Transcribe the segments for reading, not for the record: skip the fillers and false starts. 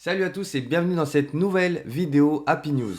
Salut à tous et bienvenue dans cette nouvelle vidéo Happy News.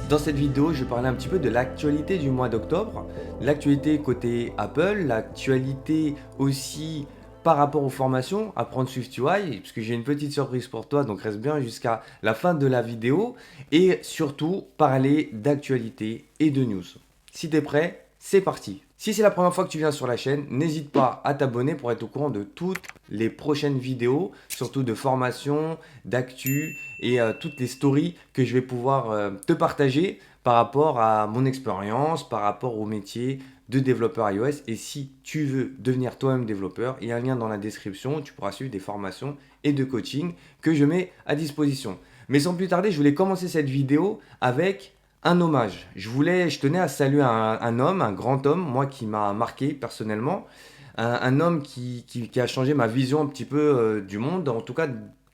Dans cette vidéo, je vais parler un petit peu de l'actualité du mois d'octobre, l'actualité côté Apple, l'actualité aussi par rapport aux formations, apprendre SwiftUI, puisque j'ai une petite surprise pour toi, donc reste bien jusqu'à la fin de la vidéo, et surtout parler d'actualité et de news. Si tu es prêt, c'est parti. Si c'est la première fois que tu viens sur la chaîne, n'hésite pas à t'abonner pour être au courant de toutes les prochaines vidéos, surtout de formation, d'actu et toutes les stories que je vais pouvoir te partager par rapport à mon expérience, par rapport au métier de développeur iOS. Et si tu veux devenir toi-même développeur, il y a un lien dans la description, tu pourras suivre des formations et de coaching que je mets à disposition. Mais sans plus tarder, je voulais commencer cette vidéo avec un hommage. Je tenais à saluer un homme, un grand homme, moi qui m'a marqué personnellement, un homme qui a changé ma vision un petit peu du monde, en tout cas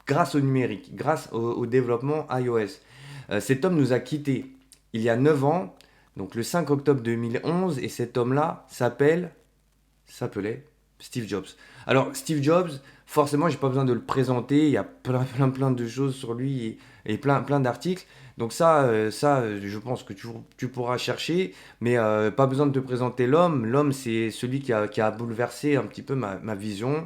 grâce au numérique, grâce au développement iOS. Cet homme nous a quittés il y a 9 ans, donc le 5 octobre 2011, et cet homme-là s'appelait Steve Jobs. Alors Steve Jobs, forcément, j'ai pas besoin de le présenter, il y a plein de choses sur lui et plein d'articles. Donc je pense que tu pourras chercher, mais pas besoin de te présenter l'homme. L'homme, c'est celui qui a bouleversé un petit peu ma vision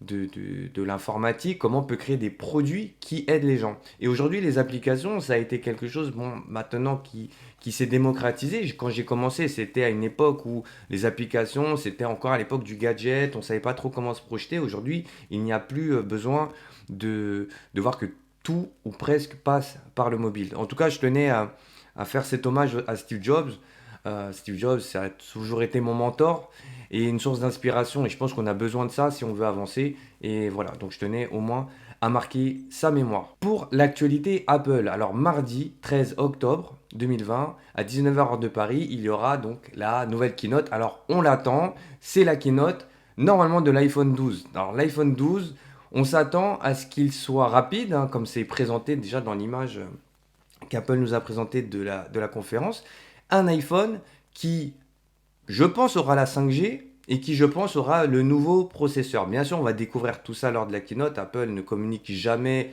de l'informatique, comment on peut créer des produits qui aident les gens. Et aujourd'hui, les applications, ça a été quelque chose, bon, maintenant qui s'est démocratisé. Quand j'ai commencé, c'était à une époque où les applications, c'était encore à l'époque du gadget, on ne savait pas trop comment se projeter. Aujourd'hui, il n'y a plus besoin de voir que tout ou presque passe par le mobile. En tout cas, je tenais à faire cet hommage à Steve Jobs. Steve Jobs, ça a toujours été mon mentor et une source d'inspiration. Et je pense qu'on a besoin de ça si on veut avancer. Et voilà, donc je tenais au moins à marquer sa mémoire. Pour l'actualité Apple, alors mardi 13 octobre 2020, à 19h heure de Paris, il y aura donc la nouvelle keynote. Alors on l'attend, c'est la keynote normalement de l'iPhone 12. Alors l'iPhone 12, on s'attend à ce qu'il soit rapide, hein, comme c'est présenté déjà dans l'image qu'Apple nous a présentée de la conférence. Un iPhone qui, je pense, aura la 5G et qui, je pense, aura le nouveau processeur. Bien sûr, on va découvrir tout ça lors de la keynote. Apple ne communique jamais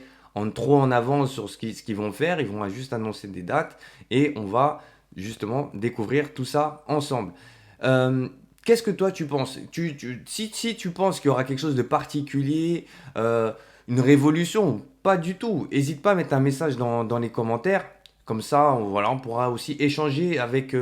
trop en avance sur ce qu'ils vont faire. Ils vont juste annoncer des dates et on va justement découvrir tout ça ensemble. Euh, Qu'est-ce que toi tu penses si tu penses qu'il y aura quelque chose de particulier, une révolution, pas du tout, n'hésite pas à mettre un message dans les commentaires. Comme ça, voilà, on pourra aussi échanger avec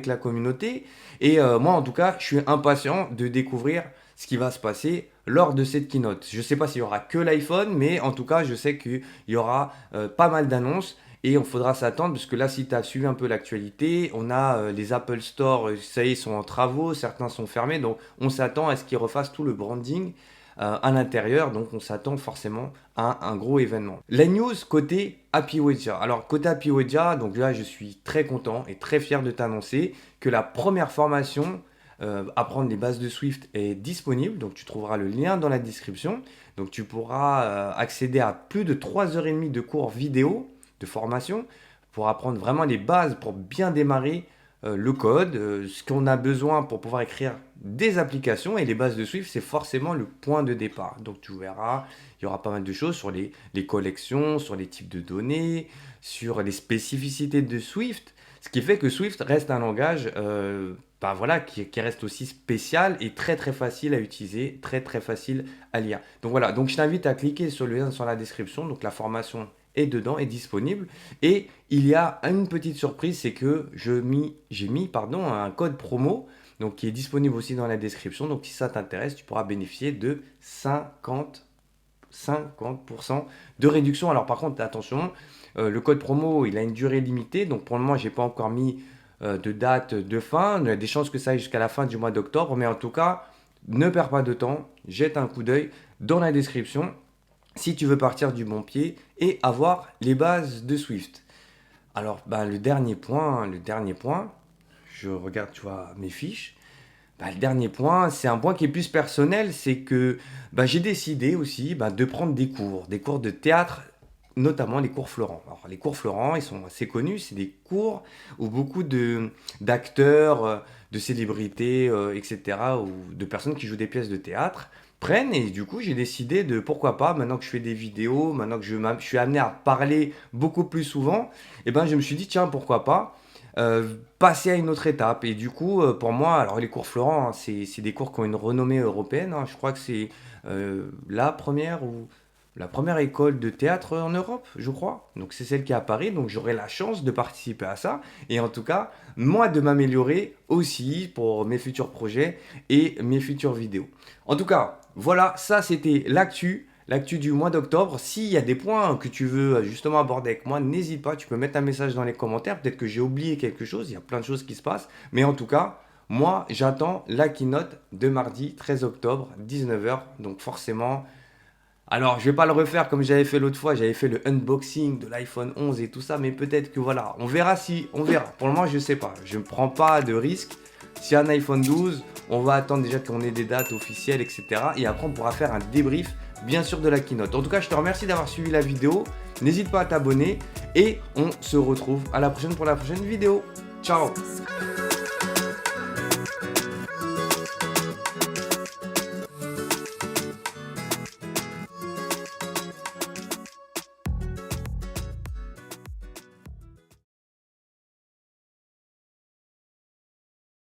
la communauté. Et moi, en tout cas, je suis impatient de découvrir ce qui va se passer lors de cette keynote. Je ne sais pas s'il y aura que l'iPhone, mais en tout cas, je sais qu'il y aura pas mal d'annonces. Et on faudra s'attendre, parce que là, si tu as suivi un peu l'actualité, on a les Apple Store, ça y est, sont en travaux, certains sont fermés. Donc, on s'attend à ce qu'ils refassent tout le branding à l'intérieur. Donc, on s'attend forcément à un gros événement. La news côté Happywedia. Alors, côté Happywedia, donc là, je suis très content et très fier de t'annoncer que la première formation apprendre les bases de Swift est disponible. Donc, tu trouveras le lien dans la description. Donc, tu pourras accéder à plus de 3h30 de cours vidéo de formation pour apprendre vraiment les bases, pour bien démarrer le code, ce qu'on a besoin pour pouvoir écrire des applications. Et les bases de Swift, c'est forcément le point de départ. Donc tu verras, il y aura pas mal de choses sur les collections, sur les types de données, sur les spécificités de Swift. Ce qui fait que Swift reste un langage ben voilà, qui reste aussi spécial et très facile à utiliser, très facile à lire. Donc voilà, donc je t'invite à cliquer sur le lien sur la description. Donc la formation est dedans, est disponible. Et il y a une petite surprise, c'est que j'ai mis pardon, un code promo donc, qui est disponible aussi dans la description. Donc si ça t'intéresse, tu pourras bénéficier de 50% de réduction. Alors par contre, attention, le code promo, il a une durée limitée. Donc pour le moment, je n'ai pas encore mis de date de fin. Il y a des chances que ça aille jusqu'à la fin du mois d'octobre. Mais en tout cas, ne perds pas de temps. Jette un coup d'œil dans la description si tu veux partir du bon pied et avoir les bases de Swift. Alors, ben, le dernier point, je regarde, tu vois, mes fiches. Ben, le dernier point, c'est un point qui est plus personnel, c'est que ben, j'ai décidé aussi ben, de prendre des cours de théâtre, notamment les cours Florent. Alors, les cours Florent, ils sont assez connus, c'est des cours où beaucoup d'acteurs, de célébrités, etc., ou de personnes qui jouent des pièces de théâtre, prennent et du coup j'ai décidé de pourquoi pas, maintenant que je fais des vidéos, maintenant que je suis amené à parler beaucoup plus souvent, et ben je me suis dit tiens pourquoi pas passer à une autre étape. Et du coup pour moi, alors les cours Florent, hein, c'est des cours qui ont une renommée européenne, hein. Je crois que c'est la première école de théâtre en Europe, je crois. Donc c'est celle qui est à Paris, donc j'aurai la chance de participer à ça. Et en tout cas, moi de m'améliorer aussi pour mes futurs projets et mes futures vidéos. En tout cas, voilà, ça c'était l'actu du mois d'octobre. S'il y a des points que tu veux justement aborder avec moi, n'hésite pas, tu peux mettre un message dans les commentaires. Peut-être que j'ai oublié quelque chose, il y a plein de choses qui se passent. Mais en tout cas, moi j'attends la keynote de mardi 13 octobre, 19h. Donc forcément, alors, je vais pas le refaire comme j'avais fait l'autre fois. J'avais fait le unboxing de l'iPhone 11 et tout ça, mais peut-être que voilà, on verra. Pour le moment, je sais pas. Je ne prends pas de risque. S'il y a un iPhone 12, on va attendre déjà qu'on ait des dates officielles, etc. Et après, on pourra faire un débrief, bien sûr, de la keynote. En tout cas, je te remercie d'avoir suivi la vidéo. N'hésite pas à t'abonner et on se retrouve à la prochaine pour la prochaine vidéo. Ciao!